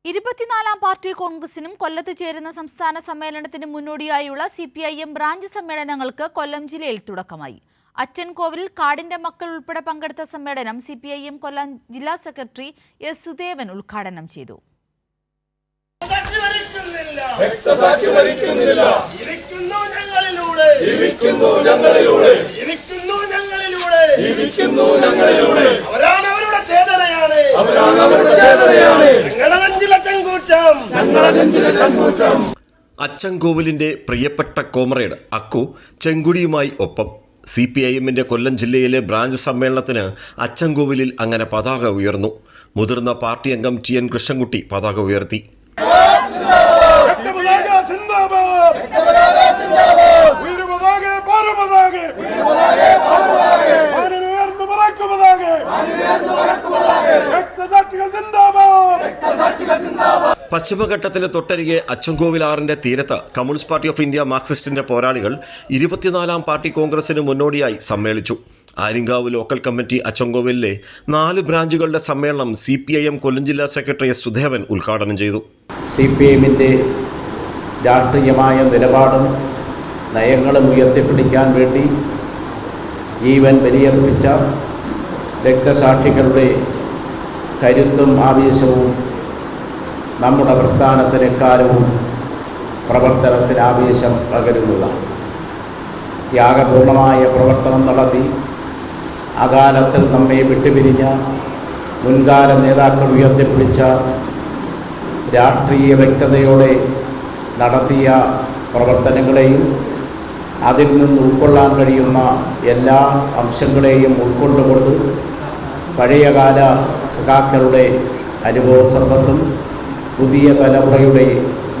24-ാം party കോൺഗ്രസിനും കൊല്ലത്ത് ചേരുന്ന സംസ്ഥാന സമ്മേളനത്തിന് മുന്നോടിയായുള്ള CPIM ബ്രാഞ്ച് സമ്മേളനങ്ങൾക്ക് കൊല്ലം ജില്ലയിൽ തുടക്കമായി. അച്ചൻകോവിലിൽ കാടിന്റെ മക്കൾ ഉൾപ്പെടെ പങ്കെടുത്ത സമ്മേളനം CPIM കൊല്ലം ജില്ലാ സെക്രട്ടറി S. സുദേവൻ ഉദ്ഘാടനം ചെയ്തു. അച്ചൻകോവിലിന്റെ പ്രിയപ്പെട്ട കോമ്രേഡ് അക്കു ചെങ്കുടിയുമായി ഒപ്പം CPIMന്റെ കൊല്ലം ജില്ലയിലെ ബ്രാഞ്ച് സമ്മേളനത്തിന് അച്ചൻകോവിലിൽ അങ്ങനെ പതാക ഉയർന്നു. മുതിർന്ന പാർട്ടി അംഗം TN കൃഷ്ണൻകുട്ടി പതാക ഉയർത്തി. പശ്ചിമഘട്ടത്തിലെ തൊട്ടരികെ അച്ചൻകോവിലാറിന്റെ തീരത്ത് കമ്മ്യൂണിസ്റ്റ് പാർട്ടി ഓഫ് ഇന്ത്യ മാർക്സിസ്റ്റിന്റെ പോരാളികൾ 24-ാം പാർട്ടി കോൺഗ്രസിന് മുന്നോടിയായി സമ്മേളിച്ചു. ആര്യങ്കാവ് ലോക്കൽ കമ്മിറ്റി അച്ചൻകോവിലിലെ 4 ബ്രാഞ്ചുകളുടെ സമ്മേളനം CPIM കൊല്ലം ജില്ലാ സെക്രട്ടറി S. സുദേവൻ ഉദ്ഘാടനം ചെയ്തു. CPIMന്റെ രാഷ്ട്രീയമായ നിലപാടും നയങ്ങളും ഉയർത്തിപ്പിടിക്കാൻ വേണ്ടി ജീവൻ ബലിയർപ്പിച്ച രക്തസാക്ഷികളുടെ കരുത്തും ആവേശവും നമ്മുടെ പ്രസ്ഥാനത്തിന് എക്കാലവും പ്രവർത്തനത്തിന് ആവേശം പകരുന്നതാണ്. ത്യാഗപൂർണമായ പ്രവർത്തനം നടത്തി അകാലത്തിൽ നമ്മെ വിട്ടുപിരിഞ്ഞ മുൻകാല നേതാക്കൾ ഉയർത്തിപ്പിടിച്ച രാഷ്ട്രീയ വ്യക്തതയോടെ നടത്തിയ പ്രവർത്തനങ്ങളെയും അതിൽ നിന്ന് ഉൾക്കൊള്ളാൻ കഴിയുന്ന എല്ലാ അംശങ്ങളെയും ഉൾക്കൊണ്ടുകൊണ്ട് പഴയകാല സഖാക്കളുടെ അനുഭവ സമ്പത്തും പുതിയ തലമുറയുടെ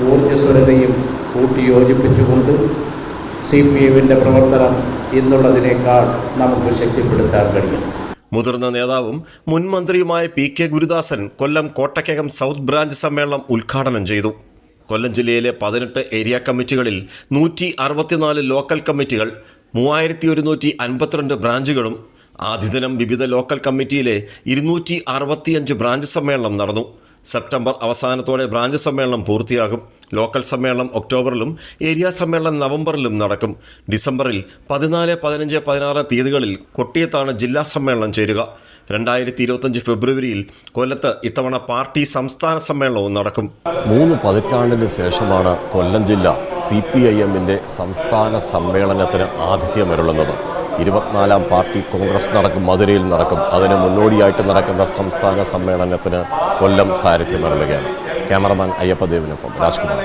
ഊർജ്ജസ്വലതയും കൂട്ടിയോജിപ്പിച്ചുകൊണ്ട് CPIMന്റെ പ്രവർത്തനം എന്നുള്ളതിനേക്കാൾ നമുക്ക് ശക്തിപ്പെടുത്താൻ കഴിയും. മുതിർന്ന നേതാവും മുൻ മന്ത്രിയുമായ PK ഗുരുദാസൻ കൊല്ലം കോട്ടക്കകം സൗത്ത് ബ്രാഞ്ച് സമ്മേളനം ഉദ്ഘാടനം ചെയ്തു. കൊല്ലം ജില്ലയിലെ 18 ഏരിയ കമ്മിറ്റികളിൽ 164 ലോക്കൽ കമ്മിറ്റികൾ, 3152 ബ്രാഞ്ചുകളും ആദ്യദിനം വിവിധ ലോക്കൽ കമ്മിറ്റിയിലെ 265 ബ്രാഞ്ച് സമ്മേളനം നടന്നു. സെപ്റ്റംബർ അവസാനത്തോടെ ബ്രാഞ്ച് സമ്മേളനം പൂർത്തിയാകും. ലോക്കൽ സമ്മേളനം ഒക്ടോബറിലും ഏരിയ സമ്മേളനം നവംബറിലും നടക്കും. ഡിസംബറിൽ 14, 15, 16 തീയതികളിൽ കൊട്ടിയത്താണ് ജില്ലാ സമ്മേളനം ചേരുക. 2025 ഫെബ്രുവരിയിൽ കൊല്ലത്ത് ഇത്തവണ പാർട്ടി സംസ്ഥാന സമ്മേളനവും നടക്കും. 3 പതിറ്റാണ്ടിന് ശേഷമാണ് കൊല്ലം ജില്ല CPIMന്റെ സംസ്ഥാന സമ്മേളനത്തിന് ആതിഥ്യമരുളുന്നത്. 24-ാം പാർട്ടി കോൺഗ്രസ് നടക്കും, മധുരയിൽ നടക്കും. അതിന് മുന്നോടിയായിട്ട് നടക്കുന്ന സംസ്ഥാന സമ്മേളനത്തിന് കൊല്ലം സാരഥ്യമരുളുകയാണ്. ക്യാമറമാൻ അയ്യപ്പദേവിനൊപ്പം രാജ്കുമാർ.